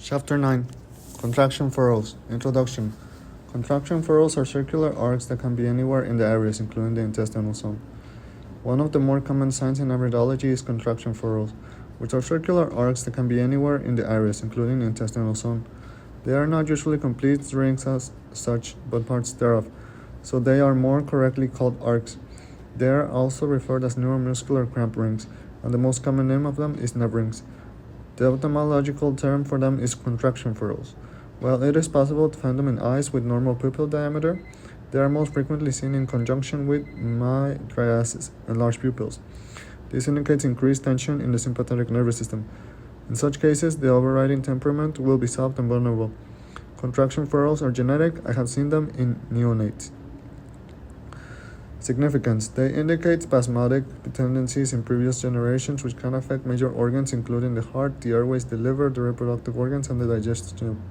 Chapter 9 Contraction furrows. Introduction. Contraction furrows are circular arcs that can be anywhere in the iris, including the intestinal zone. One of the more common signs in iridology is contraction furrows, which are circular arcs that can be anywhere in the iris, including the intestinal zone. They are not usually complete rings as such, but parts thereof, so they are more correctly called arcs. They are also referred as neuromuscular cramp rings, and the most common name of them is nerve rings. The ophthalmological term for them is contraction furrows. While it is possible to find them in eyes with normal pupil diameter, they are most frequently seen in conjunction with mydriasis and large pupils. This indicates increased tension in the sympathetic nervous system. In such cases, the overriding temperament will be soft and vulnerable. Contraction furrows are genetic. I have seen them in neonates. Significance. They indicate spasmodic tendencies in previous generations which can affect major organs including the heart, the airways, the liver, the reproductive organs, and the digestion.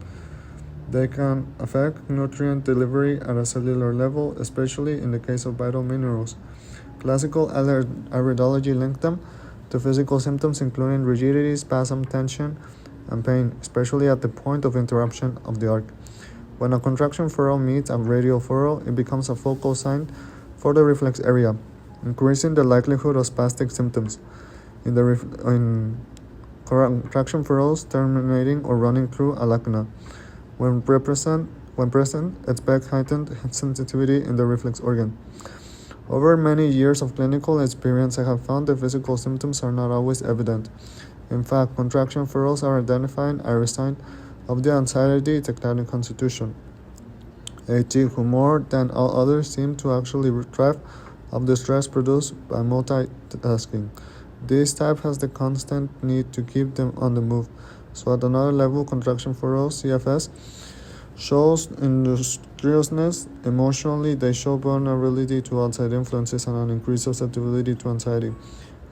They can affect nutrient delivery at a cellular level, especially in the case of vital minerals. Classical iridology linked them to physical symptoms including rigidity, spasm, tension, and pain, especially at the point of interruption of the arc. When a contraction furrow meets a radial furrow, it becomes a focal sign for the reflex area, increasing the likelihood of spastic symptoms. In contraction furrows terminating or running through a lacuna. When present, expect heightened sensitivity in the reflex organ. Over many years of clinical experience, I have found the physical symptoms are not always evident. In fact, contraction furrows are identifying iris sign of the anxiety tectonic constitution. AT, who more than all others seem to actually thrive of the stress produced by multitasking. This type has the constant need to keep them on the move. So at another level, contraction furrows, CFS, shows industriousness. Emotionally, they show vulnerability to outside influences and an increased susceptibility to anxiety.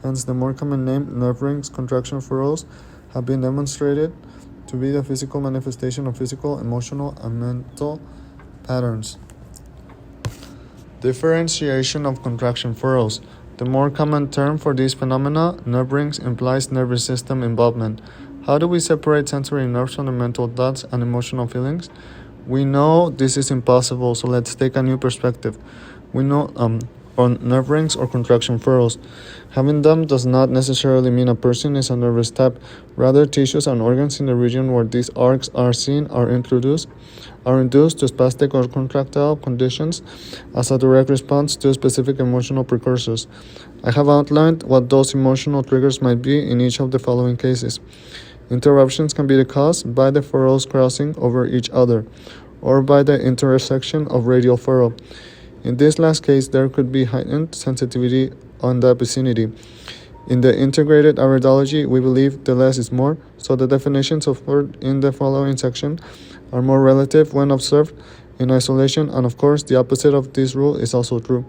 Hence, the more common name, nerve rings, contraction furrows, have been demonstrated to be the physical manifestation of physical, emotional, and mental patterns. Differentiation of contraction furrows. The more common term for these phenomena, nerve rings, implies nervous system involvement. How do we separate sensory nerves from the mental thoughts and emotional feelings? We know this is impossible, so let's take a new perspective. We know on nerve rings or contraction furrows. Having them does not necessarily mean a person is a nervous type. Rather, tissues and organs in the region where these arcs are seen are induced to spastic or contractile conditions as a direct response to specific emotional precursors. I have outlined what those emotional triggers might be in each of the following cases. Interruptions can be the cause by the furrows crossing over each other, or by the intersection of radial furrow. In this last case, there could be heightened sensitivity on that vicinity. In the integrated iridology, we believe the less is more, so the definitions offered in the following section are more relative when observed in isolation, and of course, the opposite of this rule is also true.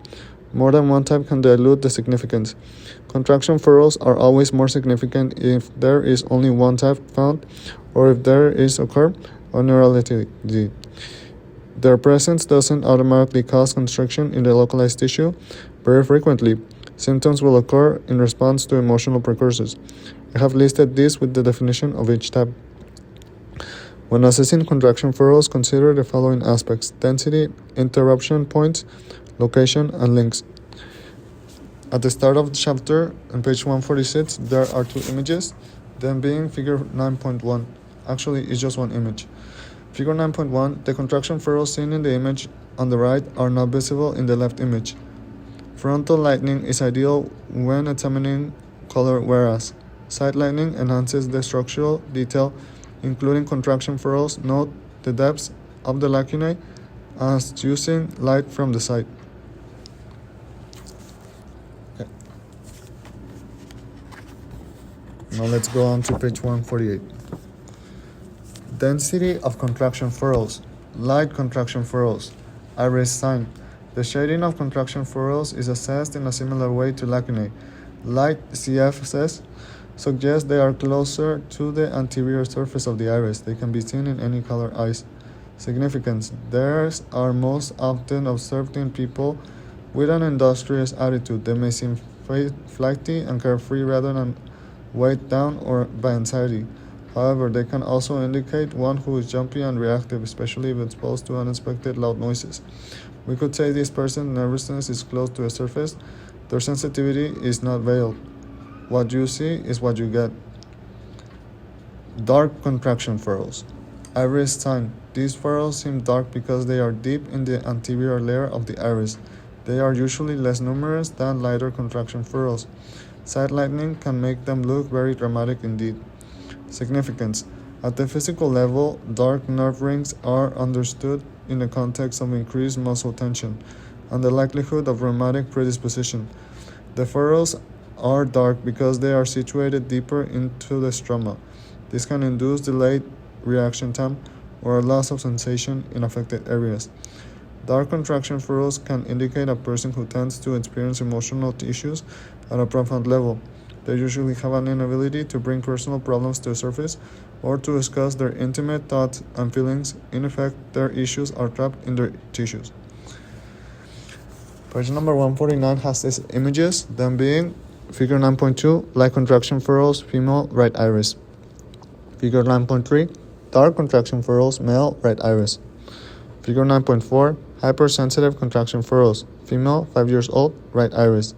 More than one type can dilute the significance. Contraction furrows are always more significant if there is only one type found, or if there is occur on neurality. Their presence doesn't automatically cause constriction in the localized tissue. Very frequently, symptoms will occur in response to emotional precursors. I have listed this with the definition of each type. When assessing contraction furrows, consider the following aspects: density, interruption points, location, and links. At the start of the chapter, on page 146, there are two images, them being figure 9.1. Actually, it's just one image. Figure 9.1, the contraction furrows seen in the image on the right are not visible in the left image. Frontal lightening is ideal when examining color, whereas side lightening enhances the structural detail, including contraction furrows. Note the depths of the lacunae as using light from the side. Okay. Now let's go on to page 148. Density of contraction furrows. Light contraction furrows. Iris sign. The shading of contraction furrows is assessed in a similar way to lacunae. Light CFS suggests they are closer to the anterior surface of the iris. They can be seen in any color eyes. Significance. Theirs are most often observed in people with an industrious attitude. They may seem flighty and carefree rather than weighed down or by anxiety. However, they can also indicate one who is jumpy and reactive, especially if exposed to unexpected loud noises. We could say this person's nervousness is close to the surface. Their sensitivity is not veiled. What you see is what you get. Dark contraction furrows. Iris sign. These furrows seem dark because they are deep in the anterior layer of the iris. They are usually less numerous than lighter contraction furrows. Side lighting can make them look very dramatic indeed. Significance. At the physical level, dark nerve rings are understood in the context of increased muscle tension and the likelihood of rheumatic predisposition. The furrows are dark because they are situated deeper into the stroma. This can induce delayed reaction time or a loss of sensation in affected areas. Dark contraction furrows can indicate a person who tends to experience emotional issues at a profound level. They usually have an inability to bring personal problems to the surface or to discuss their intimate thoughts and feelings. In effect, their issues are trapped in their tissues. Page number 149 has these images, them being figure 9.2, light contraction furrows, female, right iris. Figure 9.3, dark contraction furrows, male, right iris. Figure 9.4, hypersensitive contraction furrows, female, 5 years old, right iris.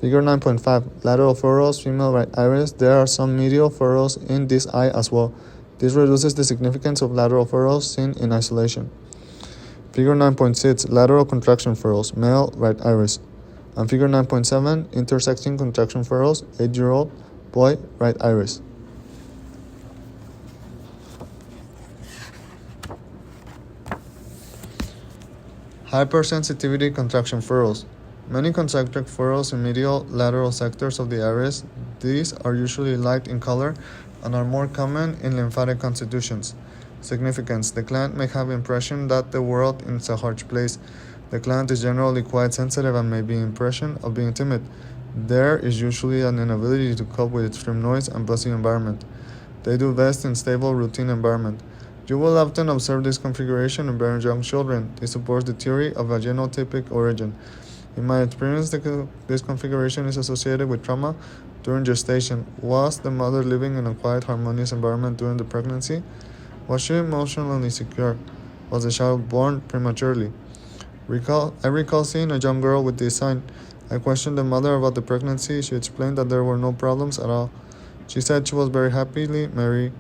Figure 9.5, lateral furrows, female, right iris. There are some medial furrows in this eye as well. This reduces the significance of lateral furrows seen in isolation. Figure 9.6, lateral contraction furrows, male, right iris. And figure 9.7, intersecting contraction furrows, 8-year-old, boy, right iris. Hypersensitivity contraction furrows. Many concentric furrows in medial lateral sectors of the iris. These are usually light in color and are more common in lymphatic constitutions. Significance. The client may have impression that the world is a harsh place. The client is generally quite sensitive and may be impression of being timid. There is usually an inability to cope with extreme noise and busy environment. They do best in stable, routine environment. You will often observe this configuration in very young children. This supports the theory of a genotypic origin. In my experience, this configuration is associated with trauma during gestation. Was the mother living in a quiet, harmonious environment during the pregnancy? Was she emotionally secure? Was the child born prematurely? I recall seeing a young girl with this sign. I questioned the mother about the pregnancy. She explained that there were no problems at all. She said she was very happily married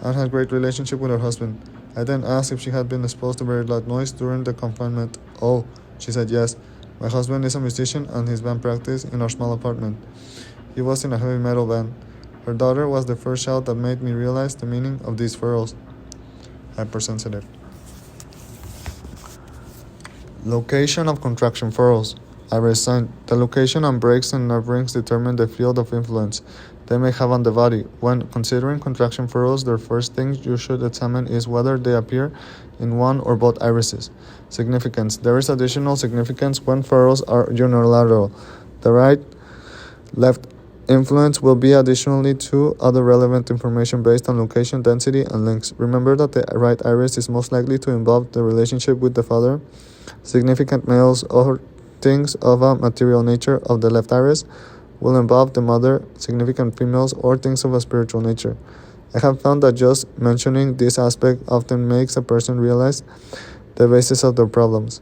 and had a great relationship with her husband. I then asked if she had been exposed to very loud noise during the confinement. Oh, she said yes. My husband is a musician and his band practiced in our small apartment. He was in a heavy metal band. Her daughter was the first child that made me realize the meaning of these furrows. Hypersensitive. Location of contraction furrows. Iris sign. The location and breaks in nerve rings determine the field of influence they may have on the body. When considering contraction furrows, the first thing you should examine is whether they appear in one or both irises. Significance. There is additional significance when furrows are unilateral. The right-left influence will be additionally to other relevant information based on location, density, and links. Remember that the right iris is most likely to involve the relationship with the father. Significant males or things of a material nature of the left iris will involve the mother. Significant females or things of a spiritual nature. I have found that just mentioning this aspect often makes a person realize the basis of their problems.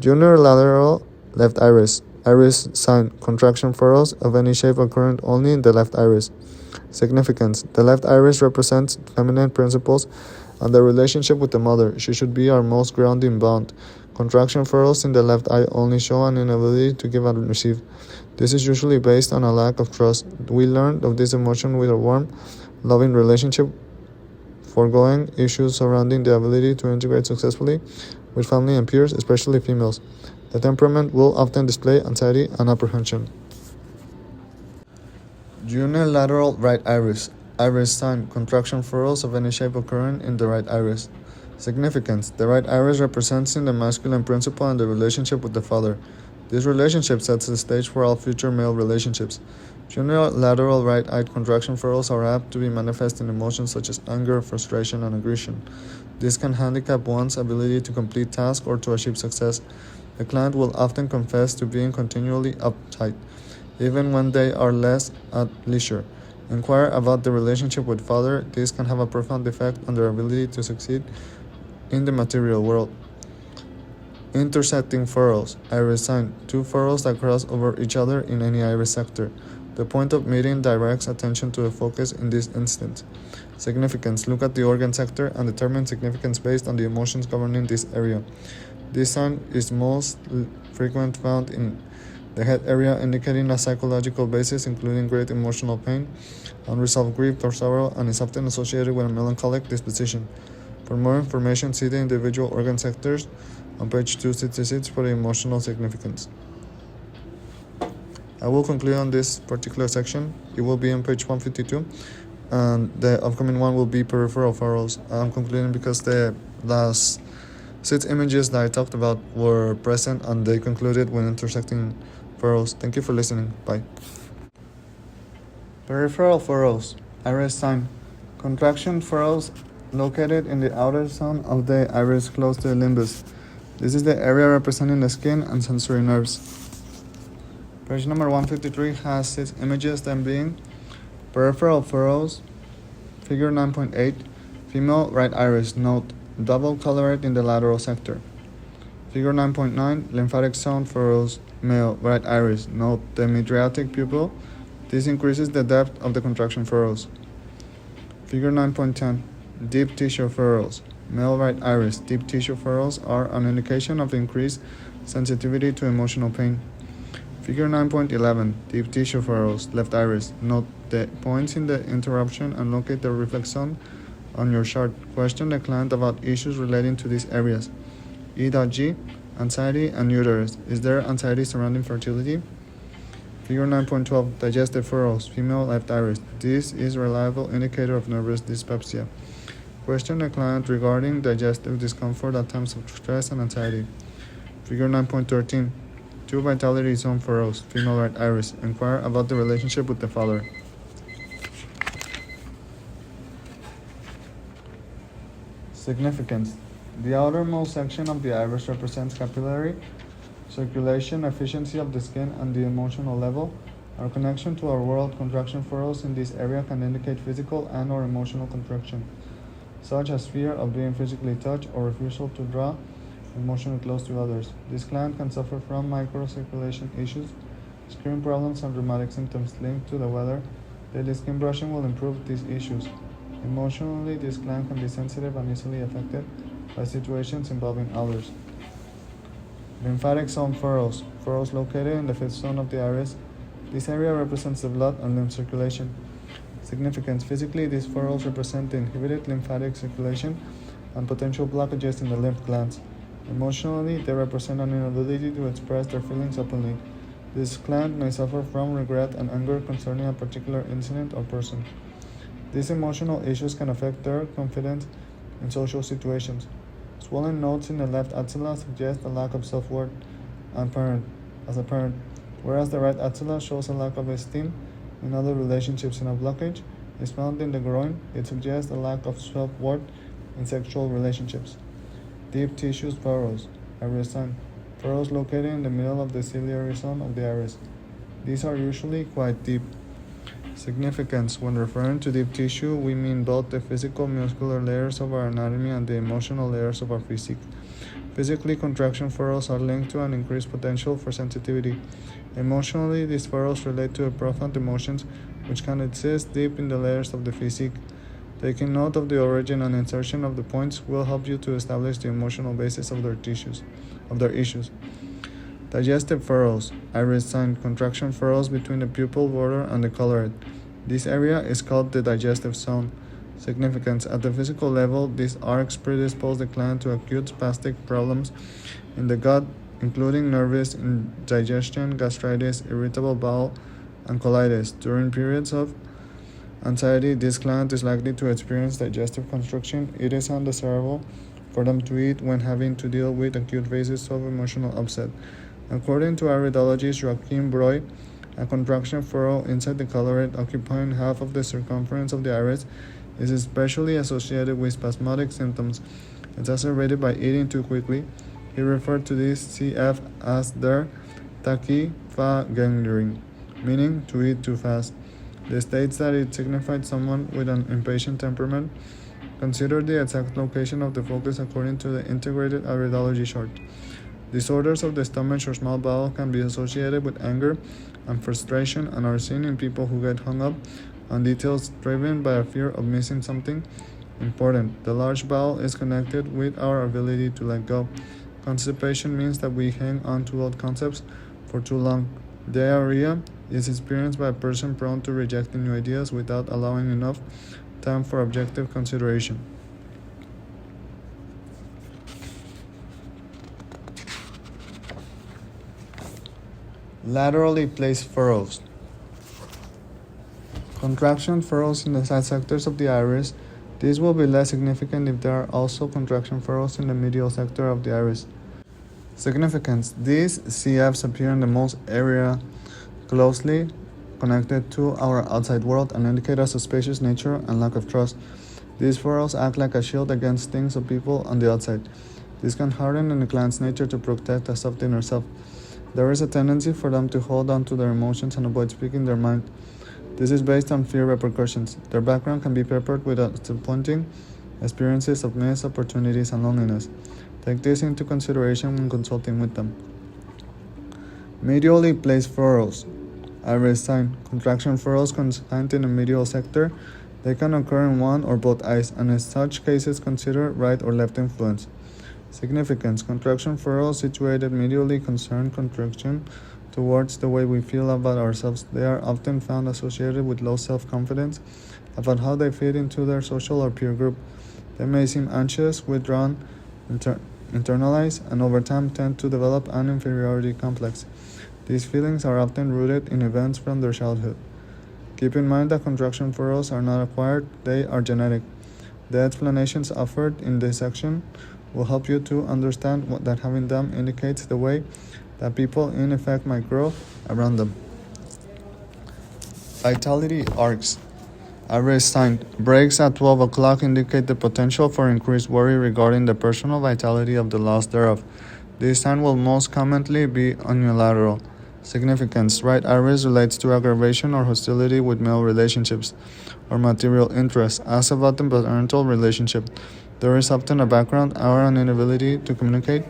Unilateral left iris. Iris sign. Contraction furrows of any shape occurring only in the left iris. Significance. The left iris represents feminine principles and the relationship with the mother. She should be our most grounding bond. Contraction furrows in the left eye only show an inability to give and receive. This is usually based on a lack of trust. We learned of this emotion with a warm, loving relationship, foregoing issues surrounding the ability to integrate successfully with family and peers, especially females. The temperament will often display anxiety and apprehension. Unilateral right iris. Iris sign. Contraction furrows of any shape occurring in the right iris. Significance. The right iris represents the masculine principle and the relationship with the father. This relationship sets the stage for all future male relationships. Unilateral right-eyed contraction furrows are apt to be manifest in emotions such as anger, frustration, and aggression. This can handicap one's ability to complete tasks or to achieve success. The client will often confess to being continually uptight, even when they are less at leisure. Inquire about the relationship with Father. This can have a profound effect on their ability to succeed in the material world. Intersecting furrows. Iris sign. Two furrows that cross over each other in any iris sector. The point of meeting directs attention to a focus in this instance. Significance. Look at the organ sector and determine significance based on the emotions governing this area. This sign is most frequent found in the head area, indicating a psychological basis including great emotional pain, unresolved grief or sorrow, and is often associated with a melancholic disposition. For more information, see the individual organ sectors on page 266 for the emotional significance. I will conclude on this particular section. It will be on page 152, and the upcoming one will be peripheral furrows. I'm concluding because the last 6 images that I talked about were present and they concluded when intersecting furrows. Thank you for listening. Bye. Peripheral furrows. Iris sign. Contraction furrows located in the outer zone of the iris close to the limbus. This is the area representing the skin and sensory nerves. Page number 153 has 6 images, them being peripheral furrows, figure 9.8, female right iris, note, double colorate in the lateral sector. Figure 9.9, lymphatic zone furrows, male right iris, note, the midriatic pupil. This increases the depth of the contraction furrows. Figure 9.10, deep tissue furrows, male right iris. Deep tissue furrows are an indication of increased sensitivity to emotional pain. Figure 9.11, deep tissue furrows, left iris. Note the points in the interruption and locate the reflex zone on your chart. Question the client about issues relating to these areas. E.G, anxiety and uterus. Is there anxiety surrounding fertility? Figure 9.12, digestive furrows, female left iris. This is a reliable indicator of nervous dyspepsia. Question the client regarding digestive discomfort at times of stress and anxiety. Figure 9.13, two vitality zone furrows, female right iris. Inquire about the relationship with the father. Significance. The outermost section of the iris represents capillary circulation, efficiency of the skin, and the emotional level. Our connection to our world. Contraction furrows in this area can indicate physical and/or emotional contraction, such as fear of being physically touched or refusal to draw emotionally close to others. This client can suffer from microcirculation issues, skin problems, and rheumatic symptoms linked to the weather. Daily skin brushing will improve these issues. Emotionally, this client can be sensitive and easily affected by situations involving others. Lymphatic zone furrows. Furrows located in the fifth zone of the iris. This area represents the blood and lymph circulation. Significance. Physically, these furrows represent the inhibited lymphatic circulation and potential blockages in the lymph glands. Emotionally, they represent an inability to express their feelings openly. This client may suffer from regret and anger concerning a particular incident or person. These emotional issues can affect their confidence in social situations. Swollen nodes in the left axilla suggest a lack of self-worth as a parent, whereas the right axilla shows a lack of esteem in other relationships. In a blockage is found in the groin, it suggests a lack of self-worth in sexual relationships. Deep tissue furrows, iris sign. Furrows located in the middle of the ciliary zone of the iris. These are usually quite deep. Significance. When referring to deep tissue, we mean both the physical muscular layers of our anatomy and the emotional layers of our physique. Physically, contraction furrows are linked to an increased potential for sensitivity. Emotionally, these furrows relate to profound emotions which can exist deep in the layers of the physique. Taking note of the origin and insertion of the points will help you to establish the emotional basis of their issues. Digestive furrows, iris sign. Contraction furrows between the pupil border and the collarette. This area is called the digestive zone. Significance. At the physical level, these arcs predispose the client to acute spastic problems in the gut, including nervous indigestion, gastritis, irritable bowel, and colitis. During periods of anxiety, this client is likely to experience digestive constriction. It is undesirable for them to eat when having to deal with acute phases of emotional upset. According to iridologist Joachim Breu, a contraction furrow inside the collarette occupying half of the circumference of the iris is especially associated with spasmodic symptoms exacerbated by eating too quickly. He referred to this CF as der Tachyphagenring, meaning to eat too fast. This states that it signifies someone with an impatient temperament. Consider the exact location of the focus according to the integrated iridology chart. Disorders of the stomach or small bowel can be associated with anger and frustration and are seen in people who get hung up on details driven by a fear of missing something important. The large bowel is connected with our ability to let go. Constipation means that we hang on to old concepts for too long. Diarrhea is experienced by a person prone to rejecting new ideas without allowing enough time for objective consideration. Laterally placed furrows. Contraction furrows in the side sectors of the iris. These will be less significant if there are also contraction furrows in the medial sector of the iris. Significance. These CFs appear in the most area closely connected to our outside world and indicate a suspicious nature and lack of trust. These furrows act like a shield against things or people on the outside. This can harden in the client's nature to protect a soft inner self. There is a tendency for them to hold on to their emotions and avoid speaking their mind. This is based on fear repercussions. Their background can be peppered with disappointing experiences of missed opportunities and loneliness. Take this into consideration when consulting with them. Medially placed furrows. Iris sign. Contraction furrows confined in the medial sector. They can occur in one or both eyes, and in such cases consider right or left influence. Significance. Contraction furrows situated medially concern contraction towards the way we feel about ourselves. They are often found associated with low self-confidence about how they fit into their social or peer group. They may seem anxious, withdrawn, internalized, and over time tend to develop an inferiority complex. These feelings are often rooted in events from their childhood. Keep in mind that contraction furrows are not acquired, they are genetic. The explanations offered in this section will help you to understand that having them indicates the way that people in effect might grow around them. Vitality arcs. Iris sign. Breaks at 12 o'clock indicate the potential for increased worry regarding the personal vitality of the loss thereof. This sign will most commonly be unilateral. Significance. Right iris relates to aggravation or hostility with male relationships or material interests. As about the parental relationship, there is often a background or an inability to communicate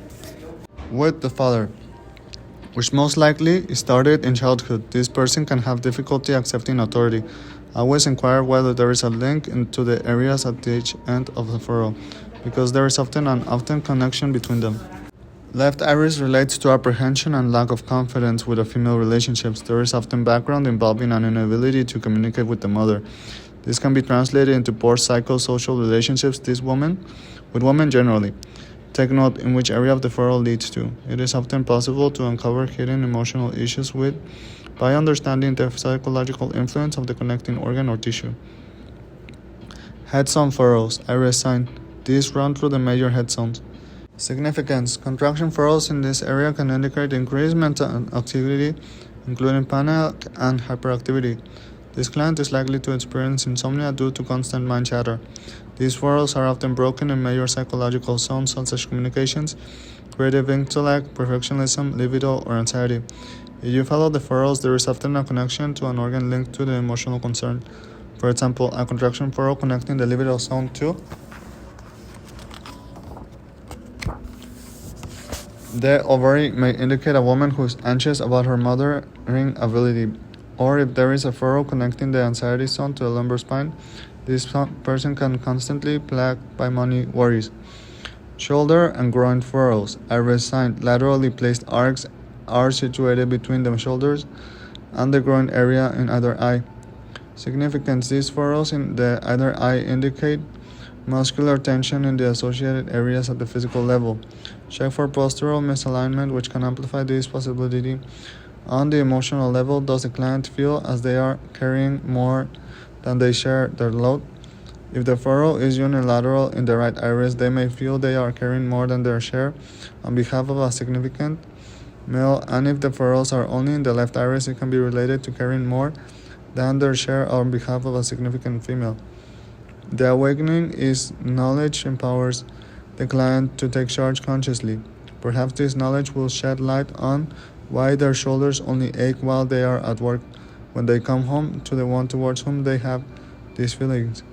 with the father, which most likely started in childhood. This person can have difficulty accepting authority. Always inquire whether there is a link into the areas at each end of the furrow, because there is often an connection between them. Left iris relates to apprehension and lack of confidence with the female relationships. There is often background involving an inability to communicate with the mother. This can be translated into poor psychosocial relationships with women generally. Take note in which area of the furrow leads to. It is often possible to uncover hidden emotional issues by understanding the psychological influence of the connecting organ or tissue. Head zone furrows. Iris sign. These run through the major head zones. Significance. Contraction furrows in this area can indicate increased mental activity, including panic and hyperactivity. This client is likely to experience insomnia due to constant mind chatter. These furrows are often broken in major psychological zones such as communications, creative intellect, perfectionism, libido, or anxiety. If you follow the furrows, there is often a connection to an organ linked to the emotional concern. For example, a contraction furrow connecting the libido zone to the ovary may indicate a woman who is anxious about her mothering ability. Or if there is a furrow connecting the anxiety zone to the lumbar spine, this person can constantly plagued by money worries. Shoulder and groin furrows. Iris sign. Laterally placed arcs are situated between the shoulders and the groin area in either eye. Significance. These furrows in the either eye indicate muscular tension in the associated areas at the physical level. Check for postural misalignment, which can amplify this possibility. On the emotional level, does the client feel as they are carrying more than they share their load? If the furrow is unilateral in the right iris, they may feel they are carrying more than their share on behalf of a significant male, and if the furrows are only in the left iris, it can be related to carrying more than their share on behalf of a significant female. The awakening is knowledge empowers the client to take charge consciously. Perhaps this knowledge will shed light on why their shoulders only ache while they are at work, when they come home to the one towards whom they have these feelings.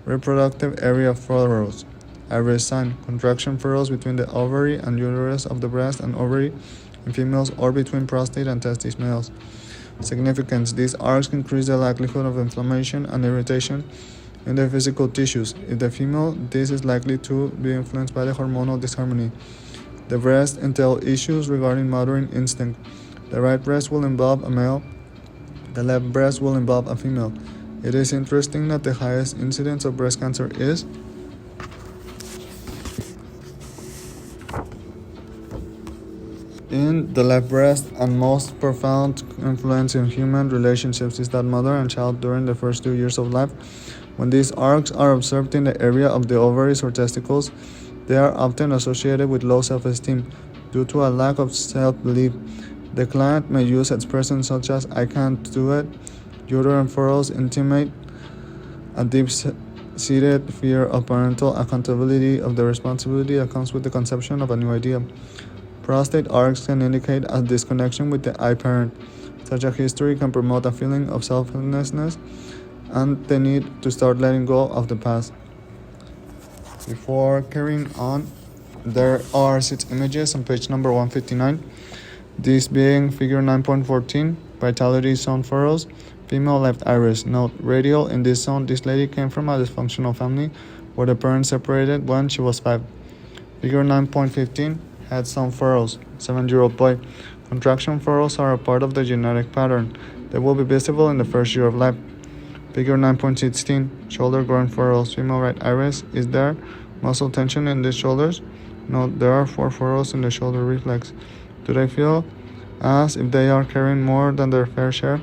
Reproductive area furrows. Iris sign. Contraction furrows between the ovary and uterus of the breast and ovary in females or between prostate and testes males. Significance. These arcs increase the likelihood of inflammation and irritation in the physical tissues. If the female, this is likely to be influenced by the hormonal disharmony. The breast entail issues regarding mothering instinct. The right breast will involve a male, the left breast will involve a female. It is interesting that the highest incidence of breast cancer is in the left breast, and most profound influence in human relationships is that mother and child during the first 2 years of life. When these arcs are observed in the area of the ovaries or testicles, they are often associated with low self-esteem due to a lack of self-belief. The client may use expressions such as "I can't do it." Uterine furrows intimate a deep-seated fear of parental accountability, of the responsibility that comes with the conception of a new idea. Prostate arcs can indicate a disconnection with the I parent. Such a history can promote a feeling of selflessness and the need to start letting go of the past. Before carrying on, there are 6 images on page number 159. This being figure 9.14, vitality zone furrows, female left iris. Note, radial in this zone. This lady came from a dysfunctional family where the parents separated when she was 5. Figure 9.15, head zone furrows, 7-year-old boy. Contraction furrows are a part of the genetic pattern. They will be visible in the first year of life. Figure 9.16, shoulder groin furrows, female right iris. Is there muscle tension in the shoulders? Note, there are 4 furrows in the shoulder reflex. Do they feel as if they are carrying more than their fair share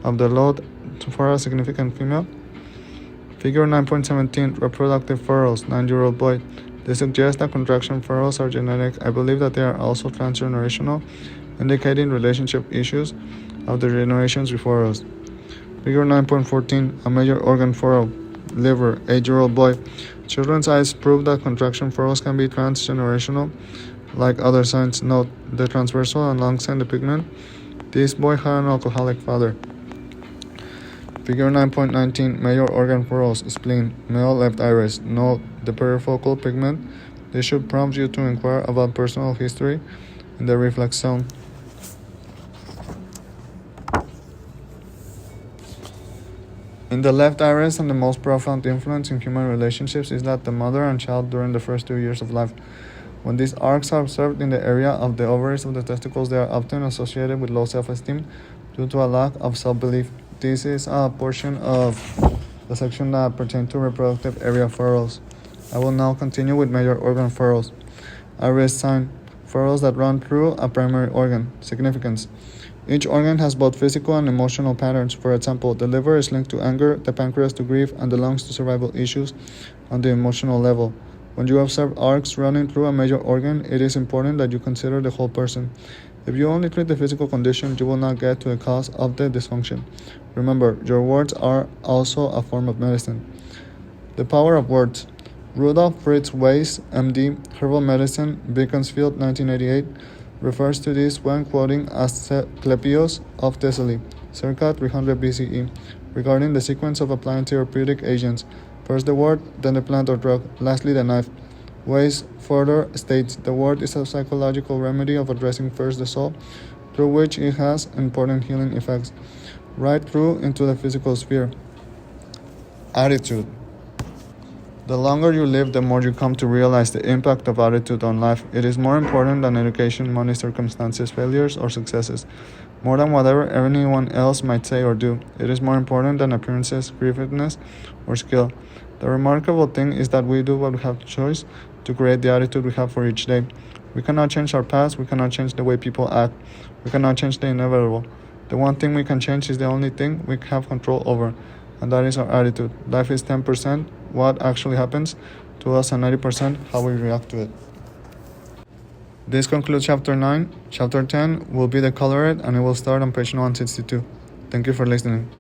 of the load for a significant female? Figure 9.17, reproductive furrows, 9-year-old boy. They suggest that contraction furrows are genetic. I believe that they are also transgenerational, indicating relationship issues of the generations before us. Figure 9.14, a major organ furrow, liver, 8-year-old boy. Children's eyes prove that contraction furrows can be transgenerational, like other signs. Note, the transversal and long sign pigment. This boy had an alcoholic father. Figure 9.19, major organ furrows, spleen, male left iris. Note, the perifocal pigment. This should prompt you to inquire about personal history in the reflex zone. In the left iris, and the most profound influence in human relationships is that the mother and child during the first 2 years of life. When these arcs are observed in the area of the ovaries of the testicles, they are often associated with low self-esteem due to a lack of self-belief. This is a portion of the section that pertains to reproductive area furrows. I will now continue with major organ furrows. Iris sign, furrows that run through a primary organ. Significance. Each organ has both physical and emotional patterns. For example, the liver is linked to anger, the pancreas to grief, and the lungs to survival issues on the emotional level. When you observe arcs running through a major organ, it is important that you consider the whole person. If you only treat the physical condition, you will not get to the cause of the dysfunction. Remember, your words are also a form of medicine. The power of words. Rudolf Fritz Weiss, MD, Herbal Medicine, Beaconsfield, 1988, refers to this when quoting Asclepius of Thessaly, circa 300 BCE, regarding the sequence of applying therapeutic agents. First the word, then the plant or drug, lastly the knife. Weiss further states, the word is a psychological remedy of addressing first the soul, through which it has important healing effects, right through into the physical sphere. Attitude. The longer you live, the more you come to realize the impact of attitude on life. It is more important than education, money, circumstances, failures, or successes. More than whatever anyone else might say or do. It is more important than appearances, creativeness, or skill. The remarkable thing is that we do what we have choice to create the attitude we have for each day. We cannot change our past, we cannot change the way people act, we cannot change the inevitable. The one thing we can change is the only thing we have control over, and that is our attitude. Life is 10% what actually happens to us and 90% how we react to it. This concludes Chapter 9. Chapter 10 will be the colored, and it will start on page 162. Thank you for listening.